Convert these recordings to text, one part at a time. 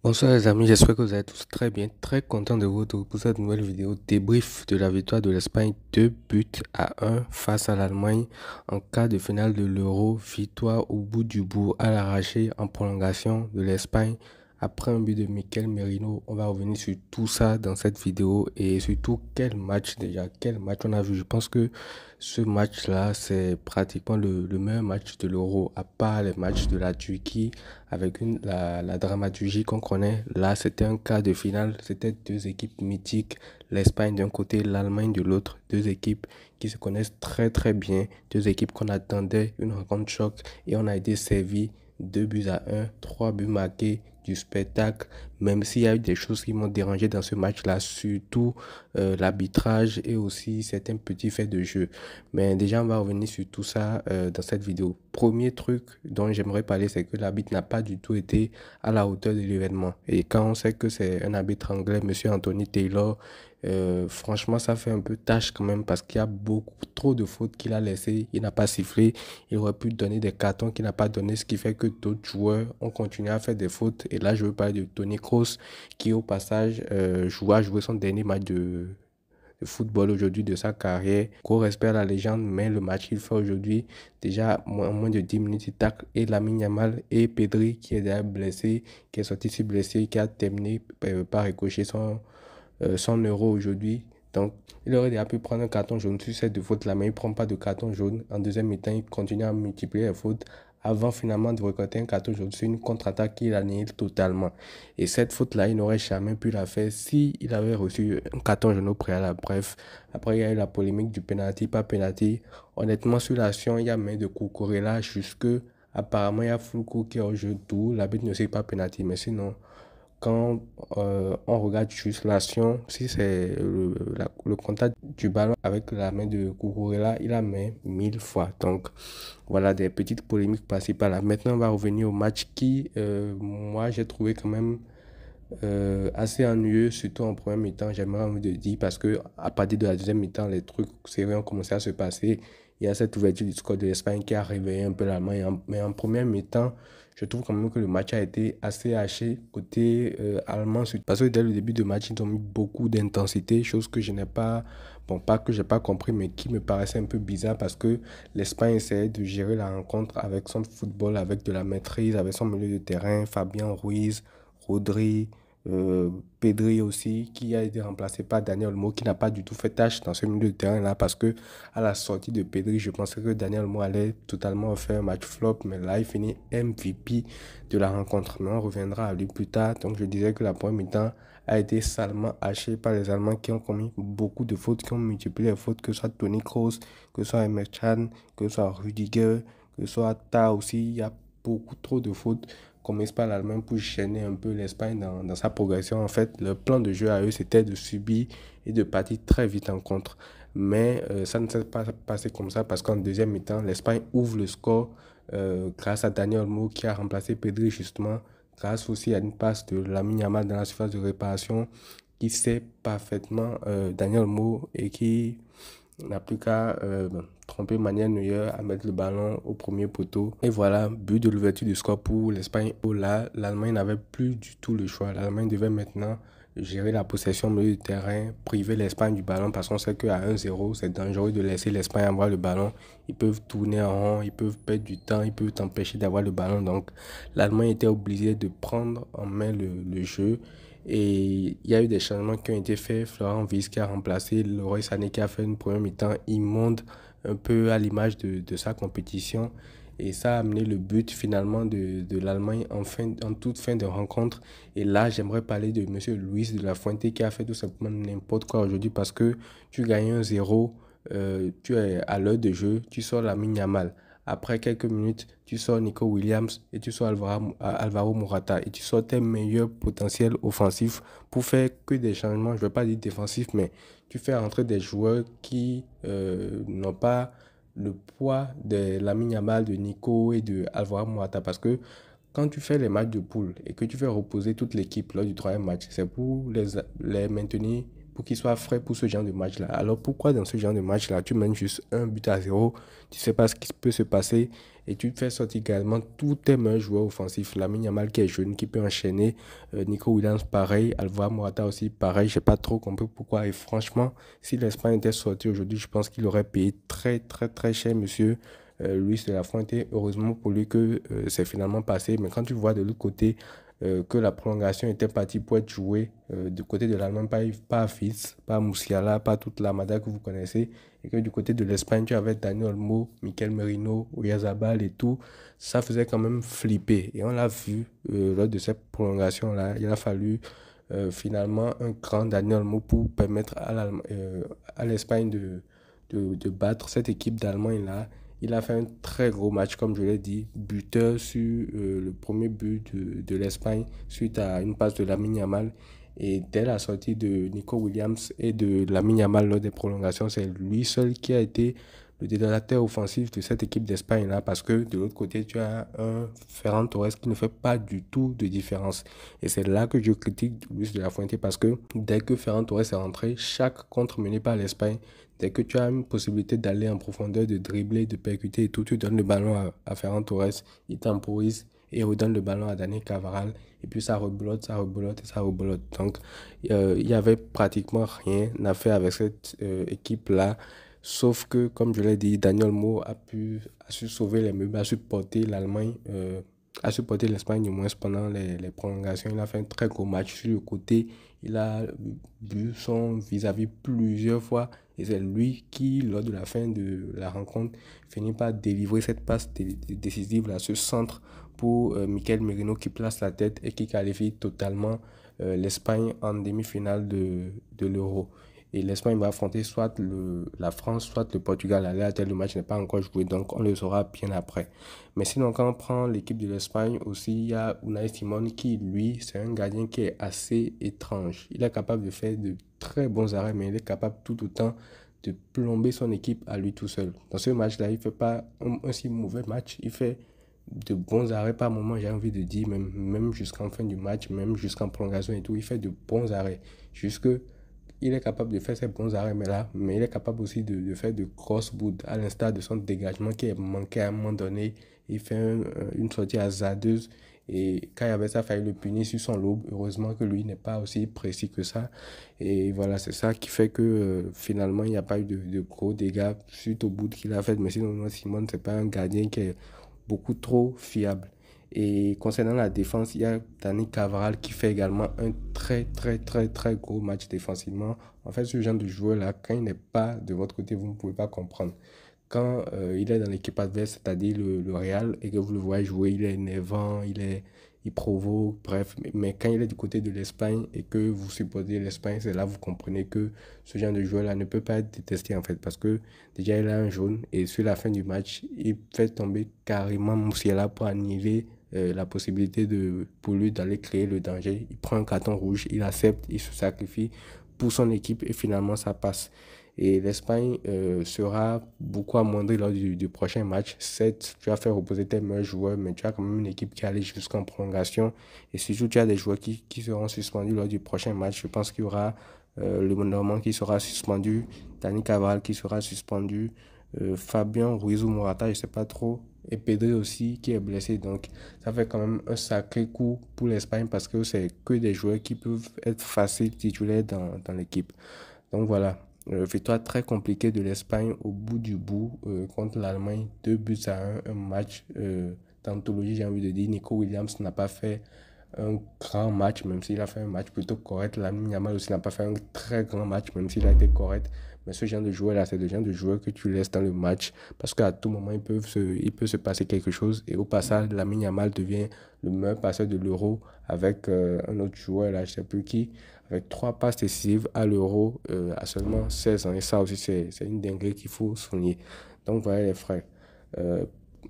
Bonsoir les amis, j'espère que vous allez tous très bien, très content de vous retrouver pour cette nouvelle vidéo débrief de la victoire de l'Espagne 2 buts à 1 face à l'Allemagne en quart de finale de l'Euro, victoire au bout du bout à l'arraché en prolongation de l'Espagne après un but de Mikel Merino. On va revenir sur tout ça dans cette vidéo et surtout quel match déjà, quel match on a vu. Je pense que ce match-là, c'est pratiquement le meilleur match de l'Euro, à part les matchs de la Turquie avec la dramaturgie qu'on connaît. Là, c'était un quart de finale. C'était deux équipes mythiques. L'Espagne d'un côté, l'Allemagne de l'autre. Deux équipes qui se connaissent très très bien. Deux équipes qu'on attendait une rencontre choc. Et on a été servi 2 buts à 1, 3 buts marqués, du spectacle, même s'il y a eu des choses qui m'ont dérangé dans ce match-là, surtout l'arbitrage et aussi certains petits faits de jeu. Mais déjà, on va revenir sur tout ça dans cette vidéo. Premier truc dont j'aimerais parler, c'est que l'arbitre n'a pas du tout été à la hauteur de l'événement. Et quand on sait que c'est un arbitre anglais, Monsieur Anthony Taylor, franchement, ça fait un peu tâche quand même parce qu'il y a beaucoup trop de fautes qu'il a laissées. Il n'a pas sifflé. Il aurait pu donner des cartons qu'il n'a pas donné, ce qui fait que d'autres joueurs ont continué à faire des fautes. Et là, je veux parler de Tony Kroos, qui au passage a joué son dernier match de football aujourd'hui de sa carrière. Gros respect à la légende, mais le match qu'il fait aujourd'hui, déjà en moins de 10 minutes, il tacle et Lamine Yamal et Pedri qui est déjà blessé, qui est sorti si blessé, qui a terminé par ricocher son euro aujourd'hui. Donc, il aurait déjà pu prendre un carton jaune sur cette deux fautes-là, mais il ne prend pas de carton jaune. En deuxième mi-temps, il continue à multiplier les fautes avant finalement de récolter un carton jaune sur une contre-attaque qu'il annihile totalement. Et cette faute-là, il n'aurait jamais pu la faire s'il avait reçu un carton jaune au préalable. Bref, après, il y a eu la polémique du penalty, pas penalty. Honnêtement, sur l'action, il y a main de Cucurella jusque apparemment, il y a Foucault qui est au jeu de tout. L'arbitre ne sait pas penalty, mais sinon, quand on regarde juste l'action, si c'est le contact du ballon avec la main de Cucurella, il la met 1000 fois. Donc voilà des petites polémiques par-ci par-là. Maintenant, on va revenir au match qui, moi, j'ai trouvé quand même assez ennuyeux, surtout en première mi-temps, j'aimerais envie de dire, parce que à partir de la deuxième mi-temps, les trucs sérieux ont commencé à se passer. Il y a cette ouverture du score de l'Espagne qui a réveillé un peu l'Allemagne. Mais en première mi-temps, je trouve quand même que le match a été assez haché côté allemand. Parce que dès le début de match, ils ont mis beaucoup d'intensité, chose que je n'ai pas, bon, pas que j'ai pas compris, mais qui me paraissait un peu bizarre parce que l'Espagne essayait de gérer la rencontre avec son football, avec de la maîtrise, avec son milieu de terrain, Fabien Ruiz, Rodri, Pedri aussi, qui a été remplacé par Daniel Olmo, qui n'a pas du tout fait tâche dans ce milieu de terrain-là, parce que à la sortie de Pedri, je pensais que Daniel Olmo allait totalement faire un match flop, mais là, il finit MVP de la rencontre. Mais on reviendra à lui plus tard. Donc, je disais que la première mi-temps a été salement hachée par les Allemands qui ont commis beaucoup de fautes, qui ont multiplié les fautes, que ce soit Toni Kroos, que ce soit Emre Can, que ce soit Rüdiger, que ce soit Ta aussi. Il y a beaucoup trop de fautes commises par l'Allemagne pour gêner un peu l'Espagne dans sa progression. En fait, le plan de jeu à eux, c'était de subir et de partir très vite en contre. Mais ça ne s'est pas passé comme ça parce qu'en deuxième mi-temps, l'Espagne ouvre le score grâce à Daniel Olmo qui a remplacé Pedri justement, grâce aussi à une passe de Lamine Yamal dans la surface de réparation qui sait parfaitement Daniel Olmo et qui n'a plus qu'à tromper Manuel Neuer à mettre le ballon au premier poteau. Et voilà, but de l'ouverture du score pour l'Espagne. Là, l'Allemagne n'avait plus du tout le choix. L'Allemagne devait maintenant gérer la possession au milieu du terrain, priver l'Espagne du ballon parce qu'on sait qu'à 1-0, c'est dangereux de laisser l'Espagne avoir le ballon. Ils peuvent tourner en rond, ils peuvent perdre du temps, ils peuvent t'empêcher d'avoir le ballon. Donc, l'Allemagne était obligée de prendre en main le jeu. Et il y a eu des changements qui ont été faits. Florent Wiss qui a remplacé Leroy Sané qui a fait une première mi-temps immonde, un peu à l'image de sa compétition. Et ça a amené le but finalement de l'Allemagne en toute fin de rencontre. Et là, j'aimerais parler de M. Luis de la Fuente qui a fait tout simplement n'importe quoi aujourd'hui parce que tu gagnes 1-0, tu es à l'heure de jeu, tu sors la Yamal. Après quelques minutes, tu sors Nico Williams et tu sors Alvaro Morata et tu sors tes meilleurs potentiels offensifs pour faire que des changements. Je ne vais pas dire défensifs, mais tu fais rentrer des joueurs qui n'ont pas le poids de Lamine Yamal, de Nico et de Alvaro Morata. Parce que quand tu fais les matchs de poule et que tu fais reposer toute l'équipe lors du troisième match, c'est pour les maintenir pour qu'il soit frais pour ce genre de match-là. Alors pourquoi dans ce genre de match-là, tu mènes juste 1 but à 0, tu sais pas ce qui peut se passer et tu fais sortir également tous tes meilleurs joueurs offensifs. Lamine Yamal qui est jeune, qui peut enchaîner, Nico Williams pareil, Alvaro Morata aussi pareil, j'ai pas trop compris pourquoi. Et franchement, si l'Espagne était sortie aujourd'hui, je pense qu'il aurait payé très très très cher, monsieur. Luis de la Fuente, heureusement pour lui que c'est finalement passé. Mais quand tu vois de l'autre côté que la prolongation était partie pour être jouée du côté de l'Allemagne, pas Fitz, pas Musiala, pas toute la Mada que vous connaissez, et que du côté de l'Espagne, tu avais Dani Olmo, Mikel Merino, Oyarzabal et tout, ça faisait quand même flipper. Et on l'a vu lors de cette prolongation-là, il a fallu finalement un grand Dani Olmo pour permettre à l'Espagne de battre cette équipe d'Allemagne-là. Il a fait un très gros match, comme je l'ai dit, buteur sur le premier but de l'Espagne suite à une passe de Lamine Yamal. Et dès la sortie de Nico Williams et de Lamine Yamal lors des prolongations, c'est lui seul qui a été le détonateur offensif de cette équipe d'Espagne là, parce que de l'autre côté, tu as un Ferran Torres qui ne fait pas du tout de différence. Et c'est là que je critique Luis de la Fuente, parce que dès que Ferran Torres est rentré, chaque contre mené par l'Espagne, dès que tu as une possibilité d'aller en profondeur, de dribbler, de percuter et tout, tu donnes le ballon à Ferran Torres, il temporise et redonne le ballon à Dani Carvajal. Et puis ça reblotte, ça reblotte et ça reblotte. Donc, il y avait pratiquement rien à faire avec cette équipe-là. Sauf que, comme je l'ai dit, Dani Olmo a su sauver les meubles, a su porter l'Allemagne, a su porter l'Espagne du moins pendant les prolongations. Il a fait un très gros match sur le côté. Il a vu son vis-à-vis plusieurs fois. Et c'est lui qui, lors de la fin de la rencontre, finit par délivrer cette passe décisive, là, ce centre pour Mikel Merino qui place la tête et qui qualifie totalement l'Espagne en demi-finale de l'Euro. Et l'Espagne va affronter soit la France, soit le Portugal. À l'heure actuelle, le match n'est pas encore joué, donc on le saura bien après. Mais sinon, quand on prend l'équipe de l'Espagne aussi, il y a Unai Simon qui, lui, c'est un gardien qui est assez étrange. Il est capable de faire de très bons arrêts, mais il est capable tout autant de plomber son équipe à lui tout seul. Dans ce match-là, il ne fait pas un si mauvais match, il fait de bons arrêts par moment, j'ai envie de dire, même jusqu'en fin du match, même jusqu'en prolongation et tout, il fait de bons arrêts. Jusque il est capable de faire ses bons arrêts, mais il est capable aussi de faire de grosses boudes, à l'instar de son dégagement qui est manqué à un moment donné. Il fait une sortie hasardeuse et quand il y avait ça, il fallait le punir sur son lobe. Heureusement que lui n'est pas aussi précis que ça. Et voilà, c'est ça qui fait que finalement, il n'y a pas eu de gros dégâts suite au bout qu'il a fait. Mais sinon, Simon, c'est pas un gardien qui est beaucoup trop fiable. Et concernant la défense, il y a Dani Carvajal qui fait également un très très très très gros match défensivement. En fait, ce genre de joueur-là, quand il n'est pas de votre côté, vous ne pouvez pas comprendre. Quand il est dans l'équipe adverse, c'est-à-dire le Real, et que vous le voyez jouer, il est énervant, il provoque, bref. Mais quand il est du côté de l'Espagne et que vous supportez l'Espagne, c'est là que vous comprenez que ce genre de joueur-là ne peut pas être détesté en fait. Parce que déjà, il a un jaune et sur la fin du match, il fait tomber carrément Musiala pour annihiler la possibilité pour lui d'aller créer le danger. Il prend un carton rouge, il accepte, il se sacrifie pour son équipe et finalement ça passe. Et l'Espagne sera beaucoup amoindrie lors du prochain match. Certes, tu as fait reposer tes meilleurs joueurs, mais tu as quand même une équipe qui allait jusqu'en prolongation. Et surtout, tu as des joueurs qui seront suspendus lors du prochain match. Je pense qu'il y aura le Normand qui sera suspendu, Dani Carvajal qui sera suspendu, Fabien Ruiz ou Morata, je ne sais pas trop. Et Pedri aussi qui est blessé. Donc, ça fait quand même un sacré coup pour l'Espagne parce que c'est que des joueurs qui peuvent être faciles titulaires dans l'équipe. Donc voilà, victoire très compliquée de l'Espagne au bout du bout contre l'Allemagne. 2 buts à 1, un match d'anthologie, j'ai envie de dire. Nico Williams n'a pas fait un grand match, même s'il a fait un match plutôt correct. Lamine Yamal aussi n'a pas fait un très grand match, même s'il a été correct. Mais ce genre de joueur-là, c'est le genre de joueur que tu laisses dans le match parce qu'à tout moment, il peut se passer quelque chose. Et au passage, Lamine Yamal devient le meilleur passeur de l'Euro avec un autre joueur, là, je ne sais plus qui, avec 3 passes décisives à l'Euro à seulement 16 ans. Et ça aussi, c'est une dinguerie qu'il faut souligner. Donc voilà les frères. Euh,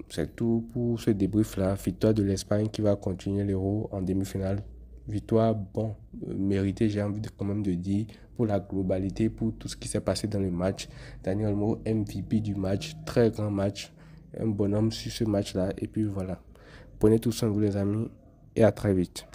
c'est tout pour ce débrief-là. Victoire de l'Espagne qui va continuer l'Euro en demi-finale. Victoire, bon, méritée, j'ai envie quand même de dire, pour la globalité, pour tout ce qui s'est passé dans le match. Dani Olmo, MVP du match, très grand match, un bonhomme sur ce match-là. Et puis voilà. Prenez tout soin de vous les amis et à très vite.